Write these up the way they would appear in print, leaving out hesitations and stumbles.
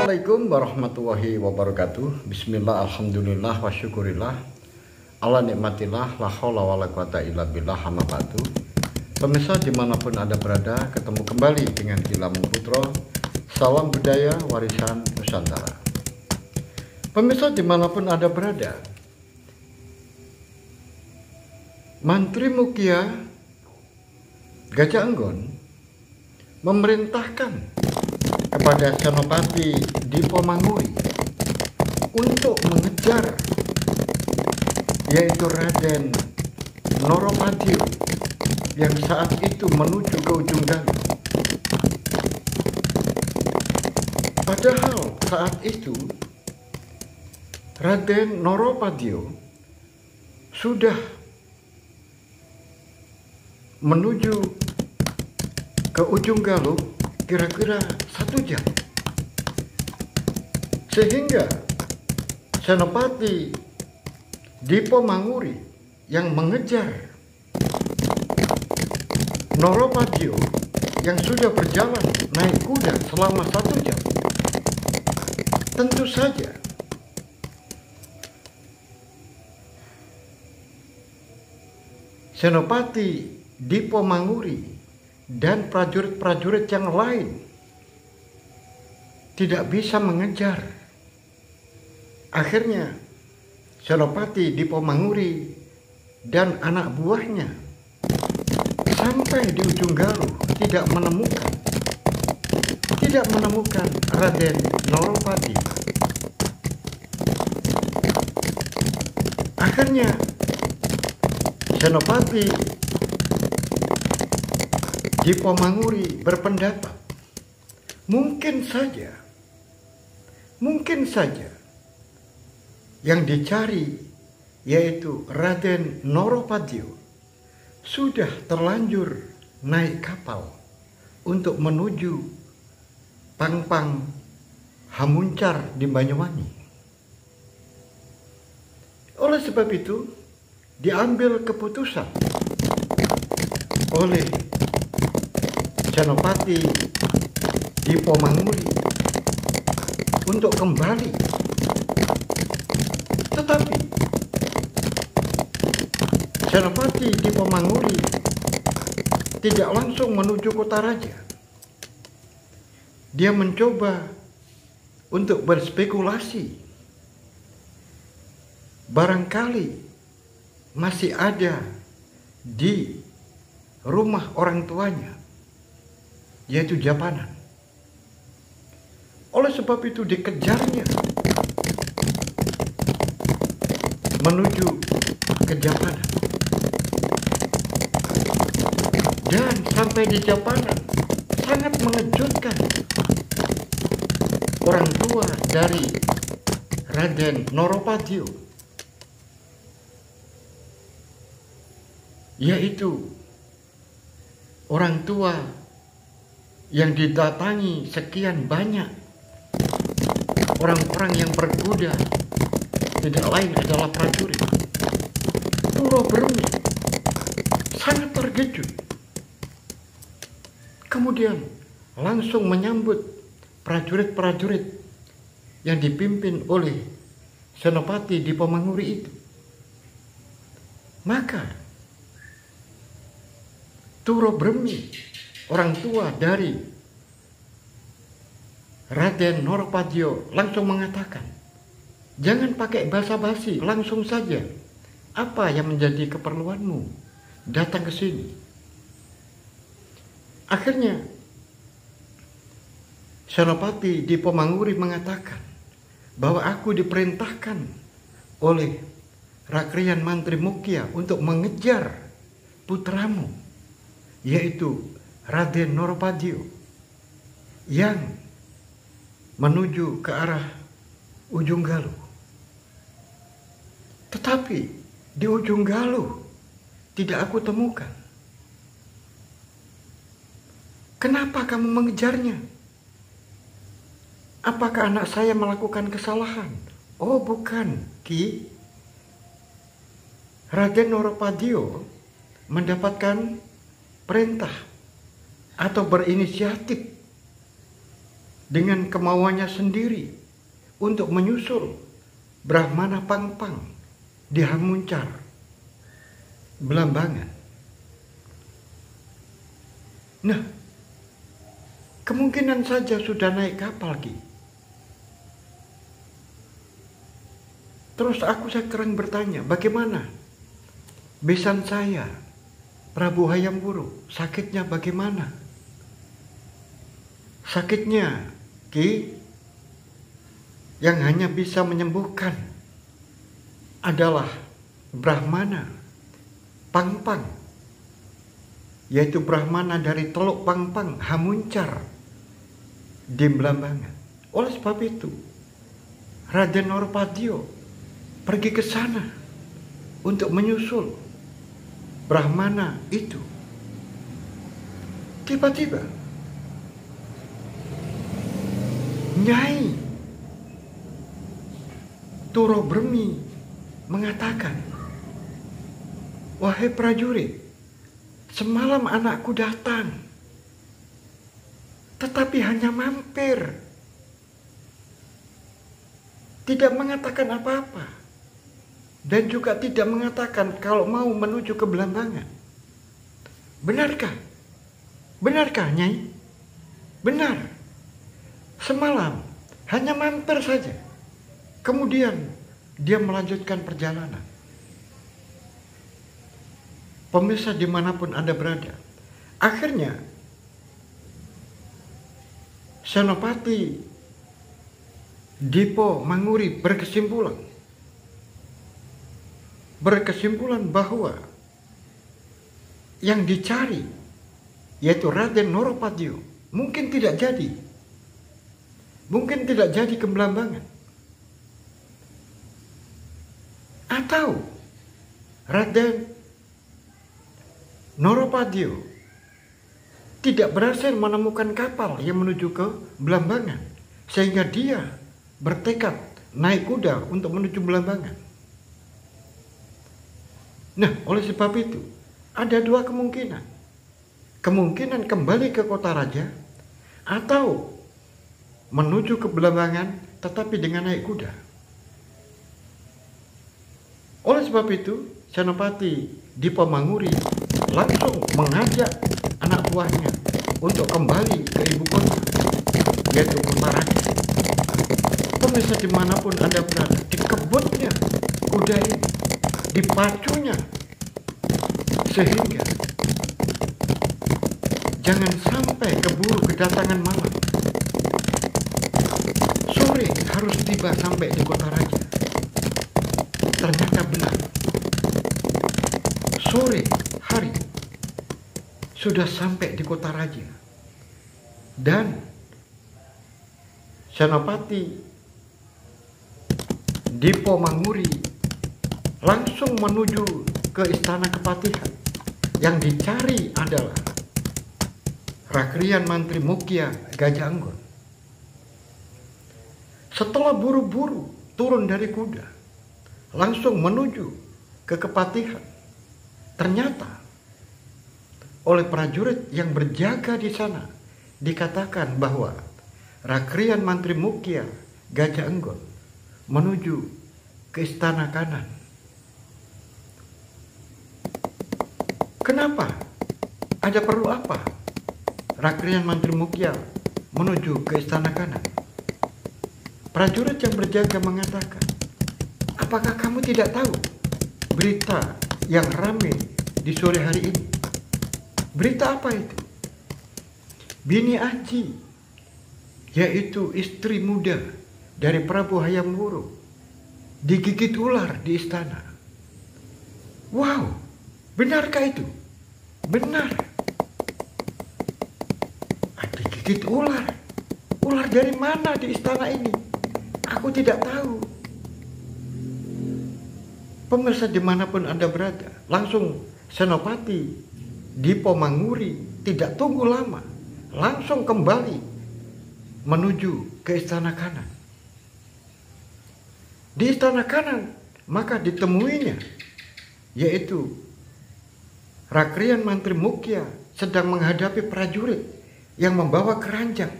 Assalamualaikum warahmatullahi wabarakatuh. Bismillah, alhamdulillah, wa syukurillah ala nikmatillah, la haula wa la quwata illa billah, amma ba'du. Pemirsa dimanapun Anda berada, ketemu kembali dengan Gilang Putro. Salam budaya warisan Nusantara. Pemirsa dimanapun Anda berada, Mantri Mukia Gajah Enggon memerintahkan kepada Senopati Dipo Manguri untuk mengejar, yaitu Raden Noropadio yang saat itu menuju ke ujung Galuh. Padahal saat itu Raden Noropadio sudah menuju ke ujung Galuh kira-kira 1 jam, sehingga Senopati Dipo Manguri yang mengejar Noropadio yang sudah berjalan naik kuda selama 1 jam. Tentu saja Senopati Dipo Manguri dan prajurit-prajurit yang lain tidak bisa mengejar. Akhirnya Senopati Dipo Manguri dan anak buahnya sampai di ujung Galuh tidak menemukan Raden Noropadio. Akhirnya Senopati Dipo Manguri berpendapat mungkin saja yang dicari, yaitu Raden Noropadio, sudah terlanjur naik kapal untuk menuju Pangpang Hamuncar di Banyuwangi. Oleh sebab itu diambil keputusan oleh Senopati Dipo Manguri untuk kembali. Tetapi Senopati Dipo Manguri tidak langsung menuju kota raja. Dia mencoba untuk berspekulasi, barangkali masih ada di rumah orang tuanya, yaitu Japanan. Oleh sebab itu dikejarnya menuju ke Japanan. Dan sampai di Japanan sangat mengejutkan orang tua dari Raden Noropadio, yaitu orang tua yang didatangi sekian banyak orang-orang yang berkuda, tidak lain adalah prajurit. Turo Bermi sangat terkejut, kemudian langsung menyambut prajurit-prajurit yang dipimpin oleh Senopati Dipo Manguri itu. Maka Turo Bermi, orang tua dari Raden Noropadio, langsung mengatakan, jangan pakai basa-basi, langsung saja. Apa yang menjadi keperluanmu? Datang ke sini. Akhirnya Senopati Dipo Manguri mengatakan bahwa aku diperintahkan oleh Rakrian Mantri Mukia untuk mengejar putramu, yaitu Raden Noropadio, yang menuju ke arah ujung Galuh. Tetapi di ujung Galuh tidak aku temukan. Kenapa kamu mengejarnya? Apakah anak saya melakukan kesalahan? Oh bukan, Ki. Raden Noropadio mendapatkan perintah atau berinisiatif dengan kemauannya sendiri untuk menyusul Brahmana Pangpang di Hamuncar, Belambangan. Nah, kemungkinan saja sudah naik kapal, Ki. Terus aku sekarang bertanya, bagaimana besan saya, Prabu Hayam Wuruk, sakitnya bagaimana? Sakitnya, Ki, yang hanya bisa menyembuhkan adalah Brahmana Pangpang, yaitu Brahmana dari Teluk Pangpang, Hamuncar di Belambangan. Oleh sebab itu, Raden Noropadio pergi ke sana untuk menyusul Brahmana itu. Tiba-tiba Nyai Turo Bremi mengatakan, "Wahai prajurit, semalam anakku datang, tetapi hanya mampir, tidak mengatakan apa-apa, dan juga tidak mengatakan kalau mau menuju ke Belambangan." Benarkah? Benarkah, Nyai? Benar. Semalam hanya mampir saja. Kemudian dia melanjutkan perjalanan. Pemirsa dimanapun Anda berada, akhirnya Senopati Dipo Manguri berkesimpulan bahwa yang dicari, yaitu Raden Noropadio, mungkin tidak jadi ke Belambangan. Atau Raden Noropadio tidak berhasil menemukan kapal yang menuju ke Belambangan, sehingga dia bertekad naik kuda untuk menuju Belambangan. Nah, oleh sebab itu ada dua kemungkinan. Kemungkinan kembali ke kota raja atau menuju ke Belambangan tetapi dengan naik kuda. Oleh sebab itu, Senopati Dipo Manguri langsung mengajak anak buahnya untuk kembali ke ibu kota, yaitu kota raja. Pemirsa dimanapun Anda berada, dikebutnya kuda ini, dipacunya, sehingga jangan sampai keburu kedatangan malam. Sore harus tiba sampai di kota raja. Ternyata benar. Sore hari sudah sampai di kota raja. Dan Senopati Dipo Manguri langsung menuju ke istana kepatihan. Yang dicari adalah Rakrian Mantri Mukya Gajah Anggon. Setelah buru-buru turun dari kuda, langsung menuju ke kepatihan, ternyata oleh prajurit yang berjaga di sana dikatakan bahwa Rakrian Mantri Mukya Gajah Anggon menuju ke istana kanan. Kenapa? Ada perlu apa Rakrian Mantri Mukya menuju ke istana kanan? Prajurit yang berjaga mengatakan, "Apakah kamu tidak tahu berita yang ramai di sore hari ini?" Berita apa itu? Bini Aji, yaitu istri muda dari Prabu Hayam Wuruk, digigit ular di istana. Wow, benarkah itu? Benar. Digigit ular. Ular dari mana di istana ini? Aku tidak tahu. Pemirsa dimanapun Anda berada, langsung Senopati Dipo Manguri tidak tunggu lama, langsung kembali menuju ke istana kanan. Di istana kanan maka ditemuinya, yaitu Rakrian Mantri Mukya sedang menghadapi prajurit yang membawa keranjang.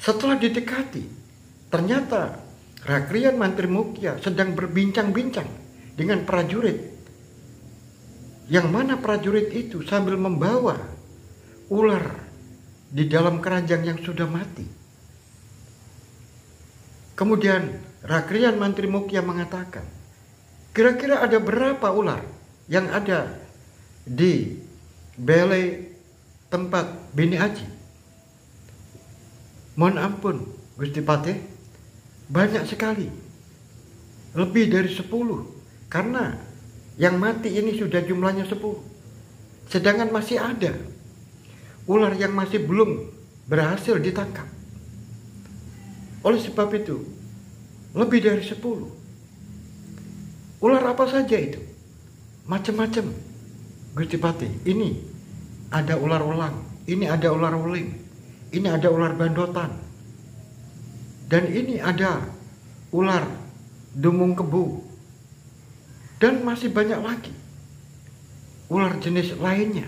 Setelah didekati, ternyata Rakrian Mantri Mukya sedang berbincang-bincang dengan prajurit. Yang mana prajurit itu sambil membawa ular di dalam keranjang yang sudah mati. Kemudian Rakrian Mantri Mukya mengatakan, kira-kira ada berapa ular yang ada di balai tempat Bini Aji? Mohon ampun Gusti Patih, banyak sekali, lebih dari 10, karena yang mati ini sudah jumlahnya 10, sedangkan masih ada ular yang masih belum berhasil ditangkap. Oleh sebab itu, lebih dari 10. Ular apa saja itu? Macam-macam Gusti Patih. Ini ada ular ulang, ini ada ular uling, ini ada ular bandotan, dan ini ada ular dumung kebu, dan masih banyak lagi ular jenis lainnya.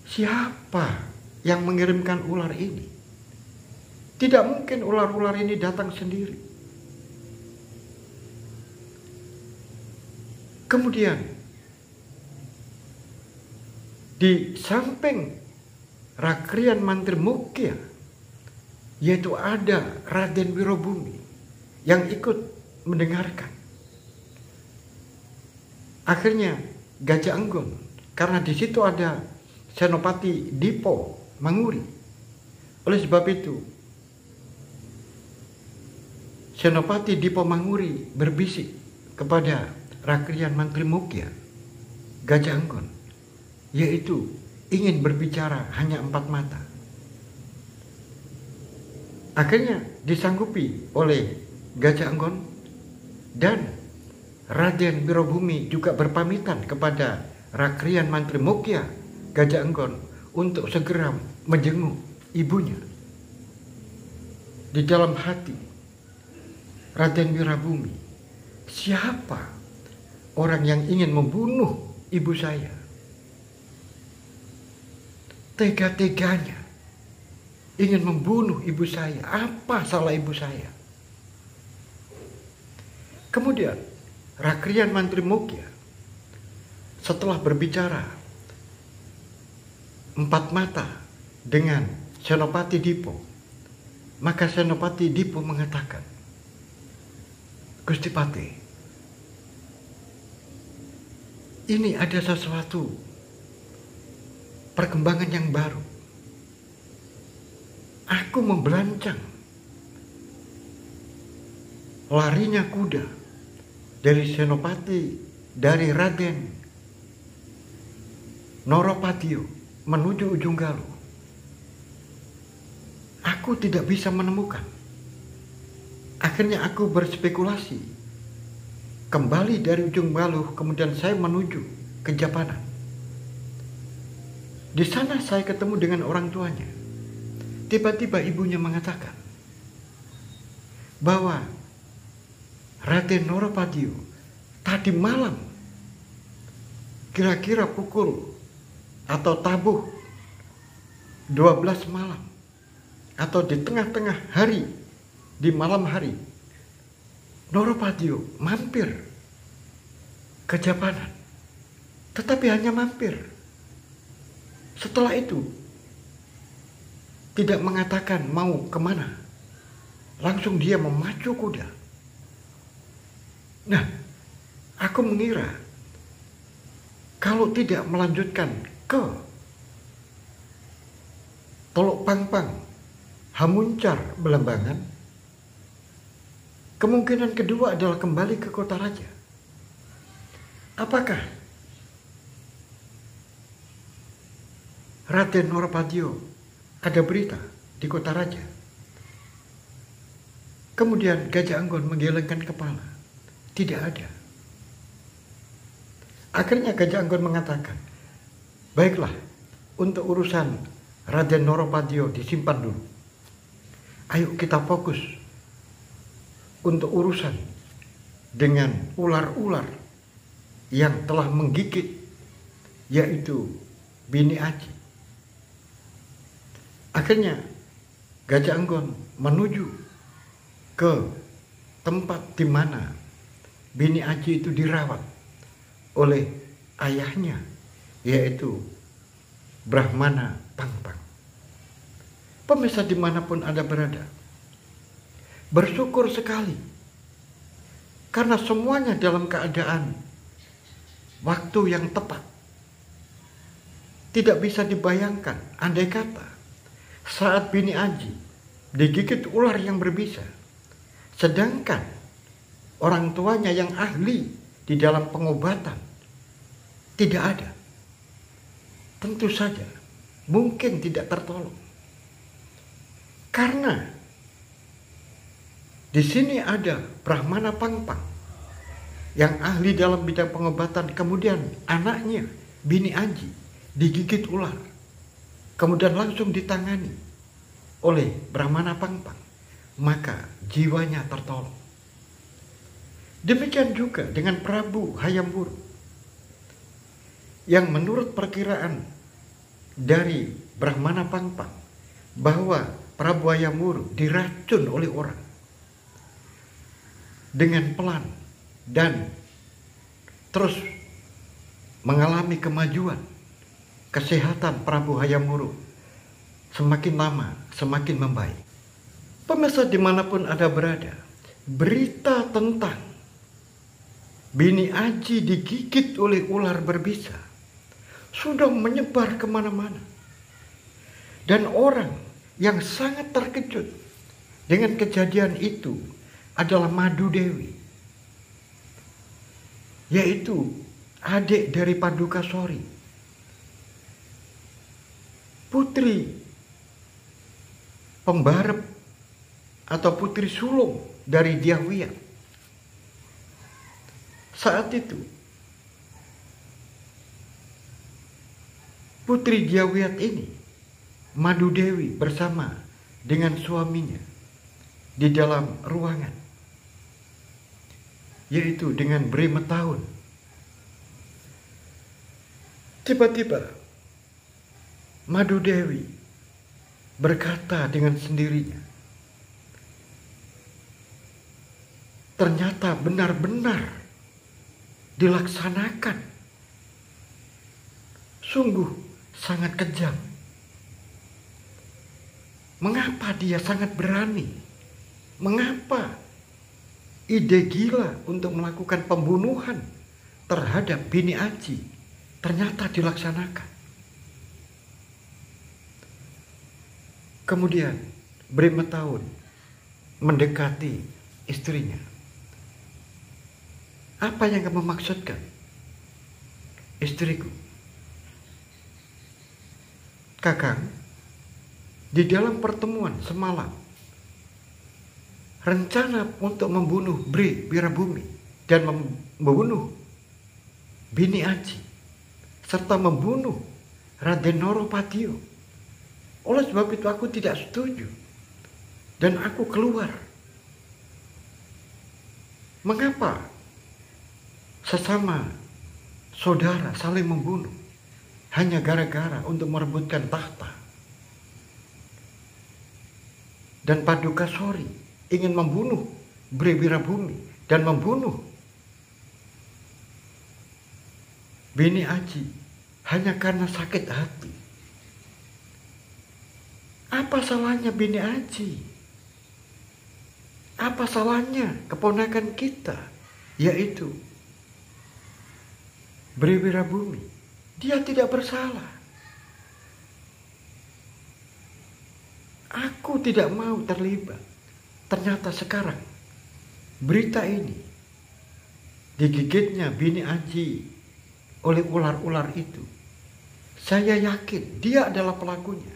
Siapa yang mengirimkan ular ini? Tidak mungkin ular-ular ini datang sendiri. Kemudian di samping Rakrian Mantri Mukya, yaitu ada Raden Wirobumi yang ikut mendengarkan. Akhirnya Gajah Anggon, karena di situ ada Senopati Dipo Manguri. Oleh sebab itu, Senopati Dipo Manguri berbisik kepada Rakrian Mantri Mukya, Gajah Anggon, yaitu ingin berbicara hanya 4 mata. Akhirnya disanggupi oleh Gajah Anggon, dan Raden Wirobumi juga berpamitan kepada Rakrian Mantri Mukya, Gajah Anggon, untuk segera menjenguk ibunya. Di dalam hati Raden Wirobumi, siapa orang yang ingin membunuh ibu saya? Tega-teganya ingin membunuh ibu saya. Apa salah ibu saya? Kemudian Rakrian Mantri Mukya setelah berbicara 4 mata dengan Senopati Dipo, maka Senopati Dipo mengatakan, Gusti Patih, ini ada sesuatu perkembangan yang baru. Aku membelancang larinya kuda dari Senopati, dari Raden Noropatio menuju Ujung Galuh. Aku tidak bisa menemukan. Akhirnya aku berspekulasi kembali dari Ujung Galuh, kemudian saya menuju ke Japanan. Di sana saya ketemu dengan orang tuanya. Tiba-tiba ibunya mengatakan bahwa Raden Noropatio tadi malam, kira-kira pukul atau tabuh 12 malam, atau di tengah-tengah hari, di malam hari, Noropatio mampir ke Japanan. Tetapi hanya mampir. Setelah itu tidak mengatakan mau kemana, langsung dia memacu kuda. Nah, aku mengira kalau tidak melanjutkan ke Teluk Pangpang, Hamuncar, Belambangan, kemungkinan kedua adalah kembali ke Kota Raja. Apakah Raden Noropatio ada berita di Kota Raja? Kemudian Gajah Anggon menggelengkan kepala. Tidak ada. Akhirnya Gajah Anggon mengatakan, baiklah, untuk urusan Raden Noropatio disimpan dulu. Ayo kita fokus untuk urusan dengan ular-ular yang telah menggigit, yaitu Bini Aji. Akhirnya Gajah Enggon menuju ke tempat di mana Bini Aji itu dirawat oleh ayahnya, yaitu Brahmana Pangpang. Pemirsa dimanapun Anda berada, bersyukur sekali karena semuanya dalam keadaan waktu yang tepat. Tidak bisa dibayangkan andai kata saat Bini Aji digigit ular yang berbisa, sedangkan orang tuanya yang ahli di dalam pengobatan tidak ada. Tentu saja mungkin tidak tertolong. Karena di sini ada Brahmana Pangpang yang ahli dalam bidang pengobatan, kemudian anaknya Bini Aji digigit ular, kemudian langsung ditangani oleh Brahmana Pangpang, maka jiwanya tertolong. Demikian juga dengan Prabu Hayam Wuruk, yang menurut perkiraan dari Brahmana Pangpang bahwa Prabu Hayam Wuruk diracun oleh orang dengan pelan dan terus mengalami kemajuan. Kesehatan Prabu Hayam Wuruk semakin lama semakin membaik. Pemirsa dimanapun Anda berada, berita tentang Bini Aji digigit oleh ular berbisa sudah menyebar kemana-mana. Dan orang yang sangat terkejut dengan kejadian itu adalah Madu Dewi, yaitu adik dari Padukasori, putri pembarep atau putri sulung dari Dyahwiyat. Saat itu putri Dyahwiyat ini, Madu Dewi, bersama dengan suaminya di dalam ruangan, yaitu dengan Brahma Tahun. Tiba-tiba Madu Dewi berkata dengan sendirinya, ternyata benar-benar dilaksanakan. Sungguh sangat kejam. Mengapa dia sangat berani? Mengapa ide gila untuk melakukan pembunuhan terhadap Bini Aji ternyata dilaksanakan? Kemudian Brahma Tahun mendekati istrinya. Apa yang kamu maksudkan, istriku? Kakang, di dalam pertemuan semalam, rencana untuk membunuh Bri Wirabumi dan membunuh Bini Aji serta membunuh Raden Noropatio. Oleh sebab itu aku tidak setuju dan aku keluar. Mengapa sesama saudara saling membunuh hanya gara-gara untuk merebutkan tahta? Dan Padukasori ingin membunuh Bri Wirabumi dan membunuh Bini Aji hanya karena sakit hati. Apa salahnya Bini Aji? Apa salahnya keponakan kita, yaitu Bri Wirabumi? Dia tidak bersalah. Aku tidak mau terlibat. Ternyata sekarang berita ini, digigitnya Bini Aji oleh ular-ular itu, saya yakin dia adalah pelakunya,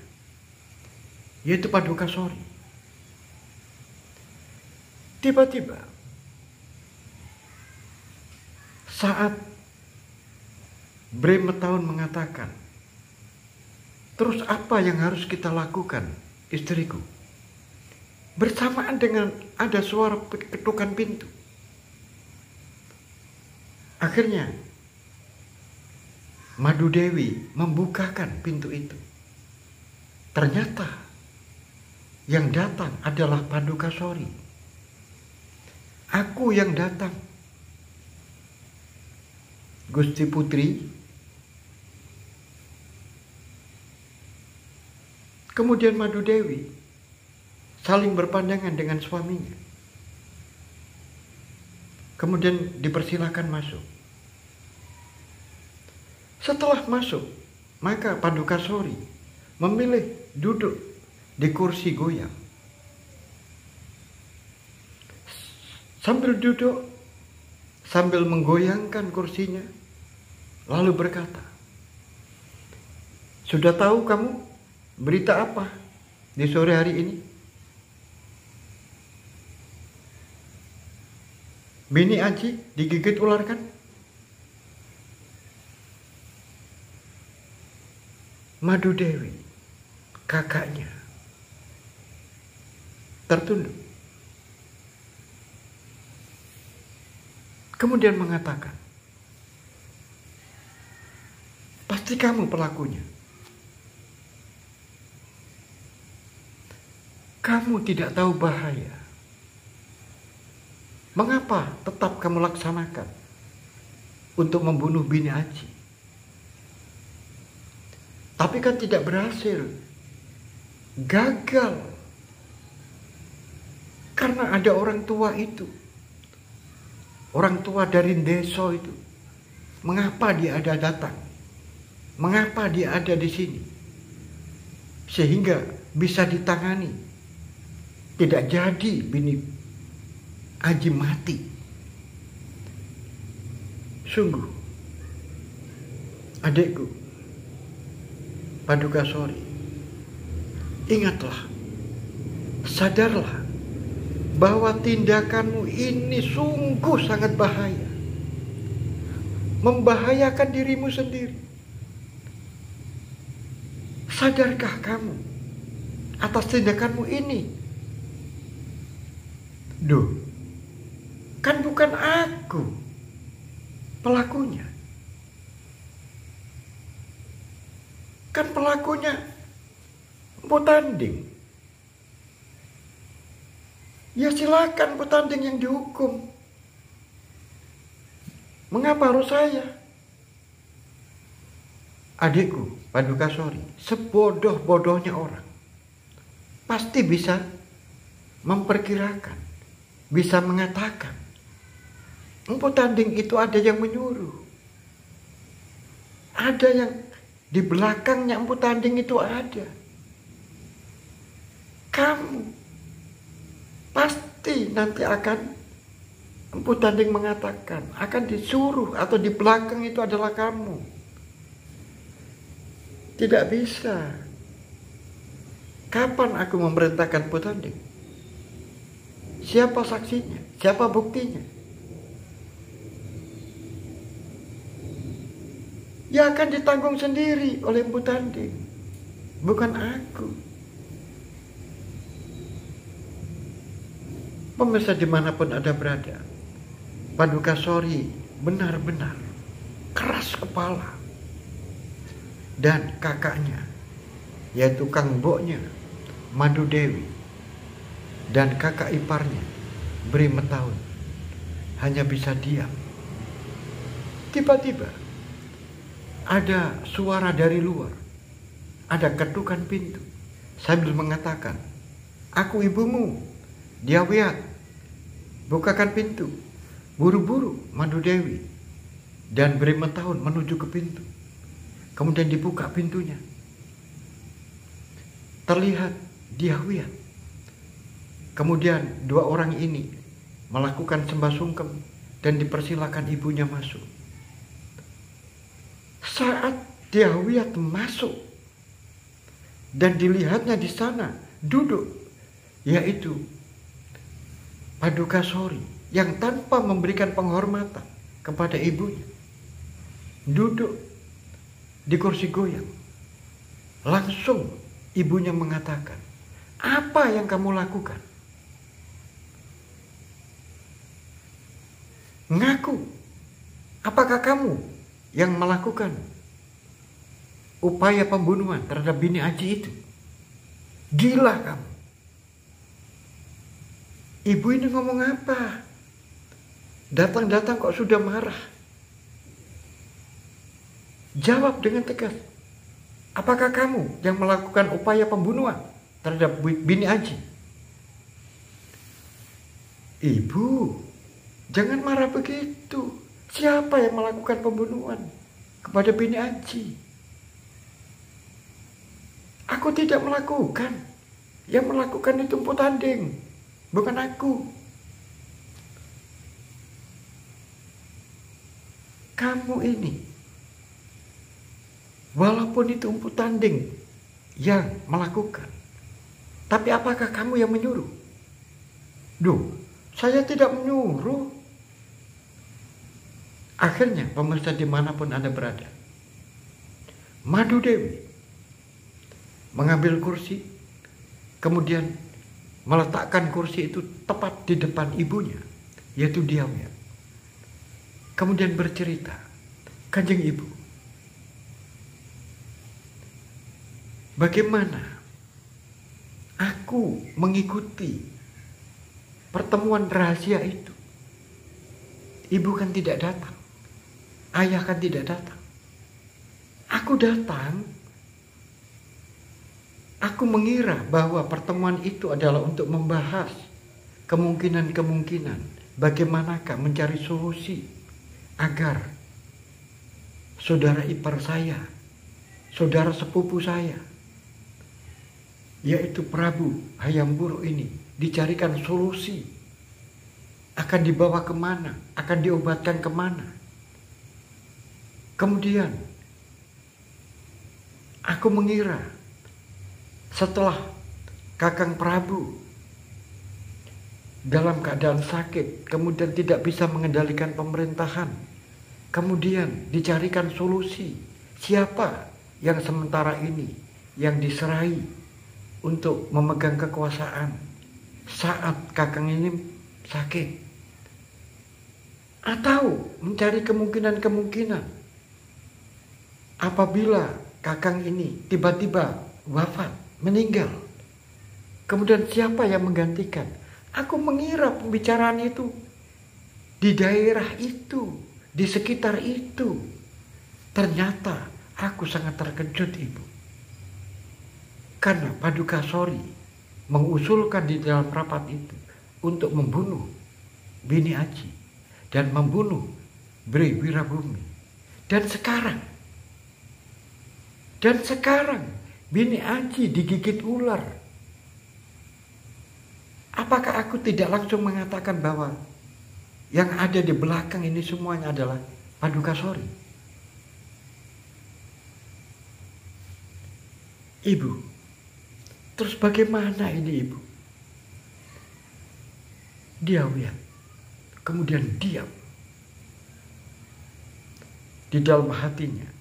yaitu Padukasori. Tiba-tiba saat Brahma Tahun mengatakan, terus apa yang harus kita lakukan, istriku? Bersamaan dengan ada suara ketukan pintu. Akhirnya Madu Dewi membukakan pintu itu. Ternyata Yang datang adalah Padukasori. Aku yang datang. Gusti Putri kemudian Madu Dewi saling berpandangan dengan suaminya. Kemudian dipersilakan masuk. Setelah masuk, maka Padukasori memilih duduk di kursi goyang. Sambil duduk, sambil menggoyangkan kursinya, lalu berkata, "Sudah tahu kamu berita apa di sore hari ini? Bini Aji digigit ular kan?" Madu Dewi, kakaknya, tertunduk. Kemudian mengatakan, "Pasti kamu pelakunya. Kamu tidak tahu bahaya. Mengapa tetap kamu laksanakan untuk membunuh Bini Aji? Tapi kan tidak berhasil. Gagal. Karena ada orang tua itu. Orang tua dari Deso itu. Mengapa dia ada datang? Mengapa dia ada di sini? Sehingga bisa ditangani. Tidak jadi Bini Aji mati. Sungguh, adikku, Padukasori, ingatlah, sadarlah bahwa tindakanmu ini sungguh sangat bahaya. Membahayakan dirimu sendiri. Sadarkah kamu atas tindakanmu ini? Duh, kan bukan aku pelakunya. Kan pelakunya Mpu Tanding. Ya silakan Mpu Tanding yang dihukum. Mengapa harus saya? Adikku, Padukasori, sebodoh-bodohnya orang pasti bisa memperkirakan, bisa mengatakan Mpu Tanding itu ada yang menyuruh. Ada yang di belakangnya Mpu Tanding itu ada. Kamu pasti nanti akan Mpu Tanding mengatakan akan disuruh atau di belakang itu adalah kamu. Tidak bisa. Kapan aku memerintahkan Mpu Tanding? Siapa saksinya? Siapa buktinya? Ya akan ditanggung sendiri oleh Mpu Tanding, bukan aku. Pemirsa dimanapun ada berada, Padukasori benar-benar keras kepala. Dan kakaknya, yaitu Kang Mboknya, Madu Dewi, dan kakak iparnya, Bri Metaun, hanya bisa diam. Tiba-tiba ada suara dari luar, ada ketukan pintu, sambil mengatakan, "Aku ibumu, Diawiat, bukakan pintu." Buru-buru Madu Dewi dan Bri Metaun menuju ke pintu. Kemudian dibuka pintunya. Terlihat Diawiat. Kemudian dua orang ini melakukan sembah sungkem dan dipersilakan ibunya masuk. Saat Diawiat masuk dan dilihatnya di sana duduk, yaitu Padukasori yang tanpa memberikan penghormatan kepada ibunya, duduk di kursi goyang. Langsung ibunya mengatakan, "Apa yang kamu lakukan? Ngaku, apakah kamu yang melakukan upaya pembunuhan terhadap Bini Aji itu? Gila kamu. Ibu ini ngomong apa? Datang-datang kok sudah marah. Jawab dengan tegas. Apakah kamu yang melakukan upaya pembunuhan terhadap bini Aji? Ibu, jangan marah begitu. Siapa yang melakukan pembunuhan kepada bini Aji? Aku tidak melakukan. Yang melakukan itu Mpu Tanding, bukan aku. Kamu ini, walaupun itu Mpu Tanding yang melakukan, tapi apakah kamu yang menyuruh? Duh, saya tidak menyuruh. Akhirnya pemirsa dimanapun Anda berada, Madu Dewi mengambil kursi, kemudian meletakkan kursi itu tepat di depan ibunya, yaitu Diawiyah. Kemudian bercerita, Kanjeng Ibu, bagaimana aku mengikuti pertemuan rahasia itu? Ibu kan tidak datang, ayah kan tidak datang. Aku datang. Aku mengira bahwa pertemuan itu adalah untuk membahas kemungkinan-kemungkinan bagaimanakah mencari solusi agar saudara ipar saya, saudara sepupu saya, yaitu Prabu Hayam Wuruk ini dicarikan solusi. Akan dibawa kemana? Akan diobatkan kemana? Kemudian aku mengira setelah Kakang Prabu dalam keadaan sakit, kemudian tidak bisa mengendalikan pemerintahan, kemudian dicarikan solusi. Siapa yang sementara ini yang diserahi untuk memegang kekuasaan saat Kakang ini sakit? Atau mencari kemungkinan-kemungkinan apabila Kakang ini tiba-tiba wafat, meninggal, kemudian siapa yang menggantikan? Aku mengira pembicaraan itu di daerah itu, di sekitar itu. Ternyata aku sangat terkejut, Ibu, karena Paduka Sori mengusulkan di dalam rapat itu untuk membunuh bini Aji dan membunuh Bri Wirabumi. Dan sekarang bini Aji digigit ular. Apakah aku tidak langsung mengatakan bahwa yang ada di belakang ini semuanya adalah Paduka Sori? Ibu, terus bagaimana ini, Ibu? Diawiyah kemudian diam. Di dalam hatinya,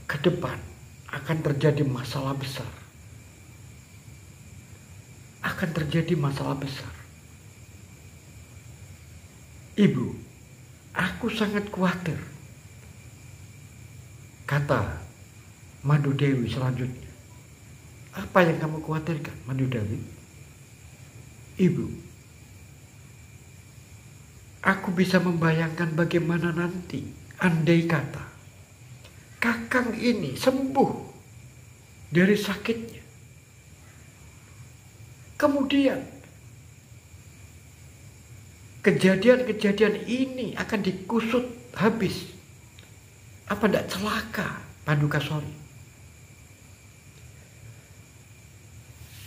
ke depan akan terjadi masalah besar. Akan terjadi masalah besar. Ibu, aku sangat khawatir, kata Madu Dewi selanjutnya. Apa yang kamu khawatirkan, Madu Dewi? Ibu, aku bisa membayangkan bagaimana nanti andai kata Kakang ini sembuh dari sakitnya. Kemudian kejadian-kejadian ini akan dikusut habis. Apa tidak celaka Paduka Sori?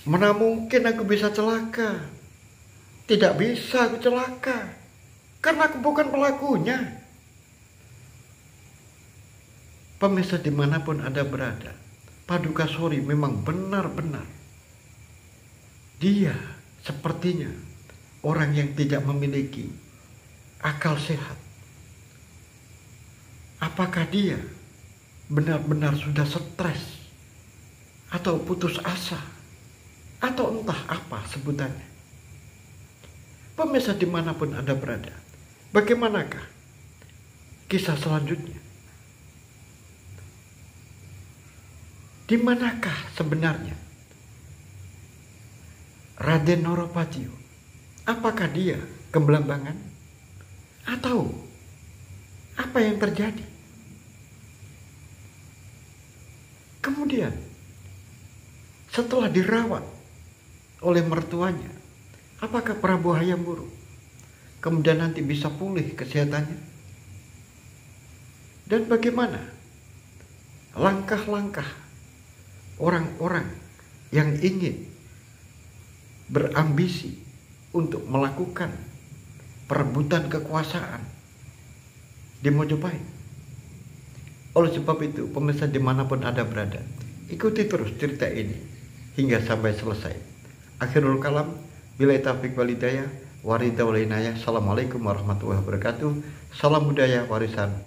Mana mungkin aku bisa celaka? Tidak bisa aku celaka, karena aku bukan pelakunya. Pemirsa dimanapun Anda berada, Paduka Sori memang benar-benar dia sepertinya orang yang tidak memiliki akal sehat. Apakah dia benar-benar sudah stres atau putus asa atau entah apa sebutannya? Pemirsa dimanapun Anda berada, bagaimanakah kisah selanjutnya? Di manakah sebenarnya Raden Noropatio Apakah dia kebelambangan? Atau apa yang terjadi? Kemudian setelah dirawat oleh mertuanya, apakah Prabu Hayam Wuruk kemudian nanti bisa pulih kesehatannya? Dan bagaimana langkah-langkah orang-orang yang ingin berambisi untuk melakukan perebutan kekuasaan di Mojopahit? Oleh sebab itu, pemirsa dimanapun Anda berada, ikuti terus cerita ini hingga sampai selesai. Akhirul kalam, billahi taufiq wal hidayah, waridha wal inayah. Assalamualaikum warahmatullahi wabarakatuh. Salam budaya warisan